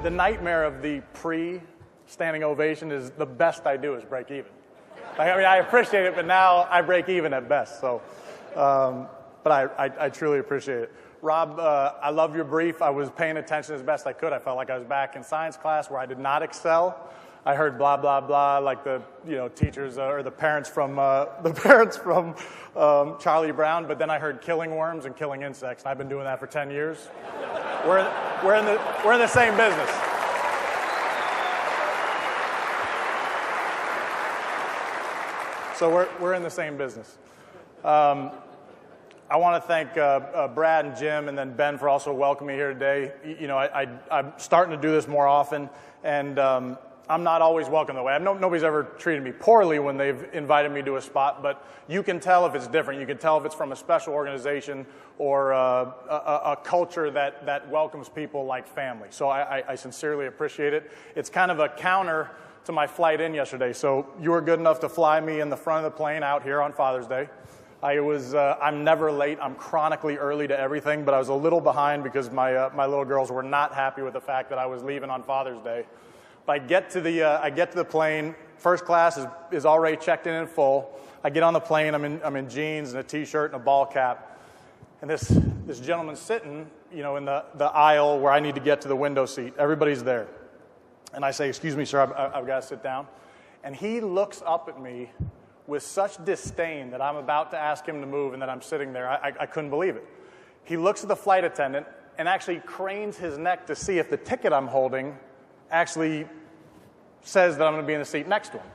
The nightmare of the pre-standing ovation is the best I do is break even. I mean, I appreciate it, but now I break even at best. So, but I truly appreciate it. Rob, I love your brief. I was paying attention as best I could. I felt like I was back in science class where I did not excel. I heard blah blah blah like the teachers or the parents from Charlie Brown, but then I heard killing worms and killing insects, and I've been doing that for 10 years. We're in the same business. So we're in the same business. I want to thank Brad and Jim and then Ben for also welcoming me here today. I'm starting to do this more often, and I'm not always welcome that way. Nobody's ever treated me poorly when they've invited me to a spot, but you can tell if it's different. You can tell if it's from a special organization or a culture that welcomes people like family. So I sincerely appreciate it. It's kind of a counter to my flight in yesterday. So you were good enough to fly me in the front of the plane out here on Father's Day. I'm never late. I'm chronically early to everything, but I was a little behind because my little girls were not happy with the fact that I was leaving on Father's Day. But I get to the plane. First class is already checked in full. I get on the plane. I'm in jeans and a t-shirt and a ball cap. And this gentleman's sitting, in the aisle where I need to get to the window seat. Everybody's there. And I say, "Excuse me, sir, I've got to sit down." And he looks up at me with such disdain that I'm about to ask him to move and that I'm sitting there. I couldn't believe it. He looks at the flight attendant and actually cranes his neck to see if the ticket I'm holding actually says that I'm going to be in the seat next to him.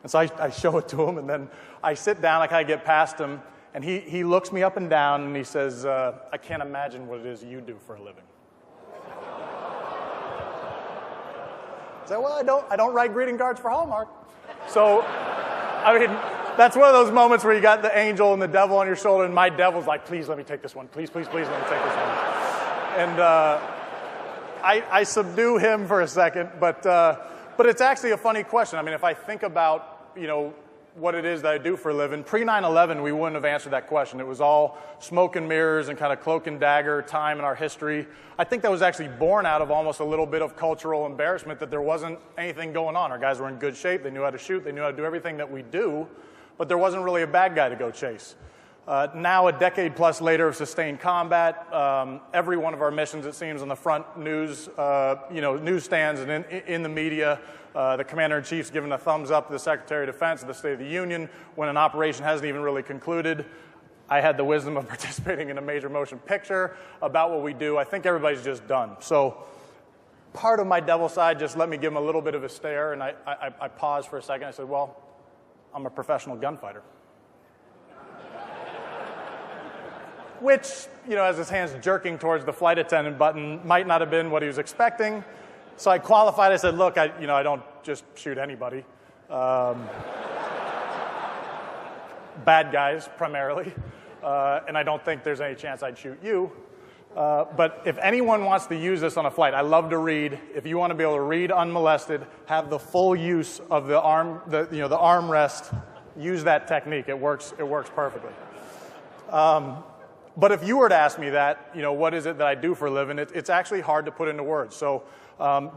And so I show it to him, and then I sit down, I kind of get past him, and he looks me up and down, and he says, "I can't imagine what it is you do for a living." I said, "Well, I don't write greeting cards for Hallmark." So, I mean, that's one of those moments where you got the angel and the devil on your shoulder, and my devil's like, "Please let me take this one. Please, please, please let me take this one." And I subdue him for a second, but it's actually a funny question. I mean, if I think about, what it is that I do for a living, pre-9/11, we wouldn't have answered that question. It was all smoke and mirrors and kind of cloak and dagger time in our history. I think that was actually born out of almost a little bit of cultural embarrassment that there wasn't anything going on. Our guys were in good shape. They knew how to shoot. They knew how to do everything that we do, but there wasn't really a bad guy to go chase. Now, a decade plus later of sustained combat, every one of our missions, it seems, on the front news, newsstands and in the media, the Commander-in-Chief's giving a thumbs up to the Secretary of Defense at the State of the Union when an operation hasn't even really concluded. I had the wisdom of participating in a major motion picture about what we do. I think everybody's just done. So part of my devil side just let me give him a little bit of a stare, and I paused for a second. I said, "Well, I'm a professional gunfighter." Which, as his hand's jerking towards the flight attendant button, might not have been what he was expecting. So I qualified. I said, "Look, I don't just shoot anybody. Bad guys, primarily. And I don't think there's any chance I'd shoot you. But if anyone wants to use this on a flight, I love to read. If you want to be able to read unmolested, have the full use of the armrest, use that technique. It works perfectly. But if you were to ask me that, what is it that I do for a living, it's actually hard to put into words. So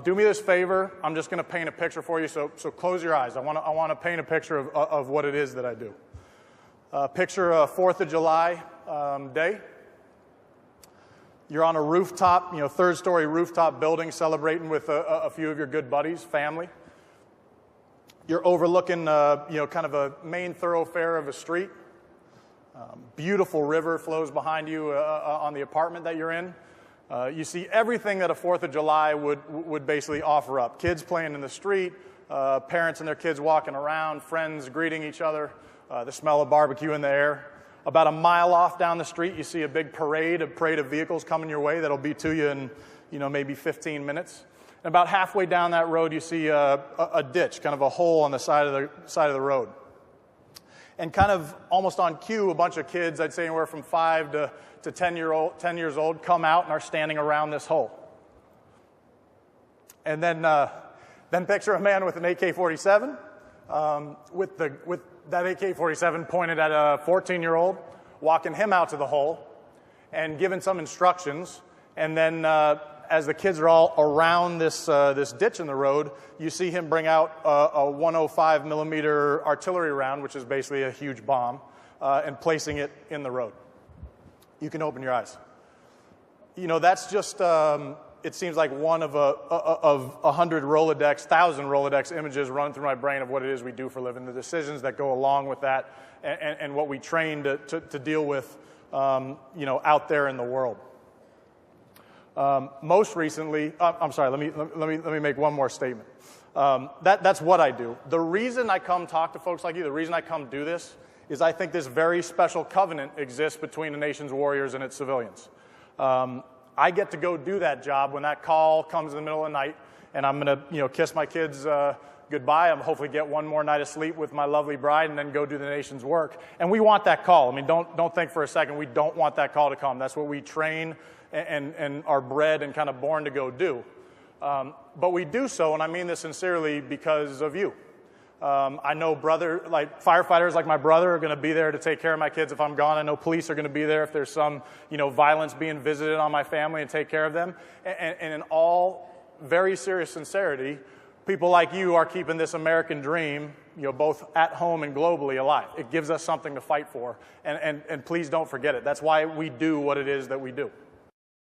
do me this favor. I'm just going to paint a picture for you. So close your eyes. I want to paint a picture of what it is that I do. Picture a 4th of July day. You're on a rooftop, third-story rooftop building, celebrating with a few of your good buddies, family. You're overlooking, kind of a main thoroughfare of a street. Beautiful river flows behind you on the apartment that you're in. You see everything that a 4th of July would basically offer up. Kids playing in the street, parents and their kids walking around, friends greeting each other, the smell of barbecue in the air. About a mile off down the street, you see a big parade of vehicles coming your way that'll be to you in, maybe 15 minutes. And about halfway down that road, you see a ditch, kind of a hole on the side of the road. And kind of almost on cue, a bunch of kids, I'd say anywhere from 5 to 10 years old, come out and are standing around this hole. And then picture a man with an AK-47, with that AK-47 pointed at a 14-year-old, walking him out to the hole and giving some instructions. And then as the kids are all around this ditch in the road, you see him bring out a 105 millimeter artillery round, which is basically a huge bomb, and placing it in the road. You can open your eyes. You know, that's just, it seems like one of 100 Rolodex, 1,000 Rolodex images running through my brain of what it is we do for a living, the decisions that go along with that, and what we train to deal with, you know, out there in the world. Most recently, I'm sorry, let me make one more statement. That's what I do. The reason I come talk to folks like you, the reason I come do this, is I think this very special covenant exists between the nation's warriors and its civilians. I get to go do that job when that call comes in the middle of the night, and I'm going to, you know, kiss my kids goodbye. I'm hopefully get one more night of sleep with my lovely bride, and then go do the nation's work. And we want that call. I mean, don't think for a second we don't want that call to come. That's what we train and are bred and kind of born to go do. But we do so, and I mean this sincerely, because of you. I know firefighters like my brother are going to be there to take care of my kids if I'm gone. I know police are going to be there if there's some, you know, violence being visited on my family, and take care of them. And in all very serious sincerity, people like you are keeping this American dream, you know, both at home and globally, alive. It gives us something to fight for, and please don't forget it. That's why we do what it is that we do.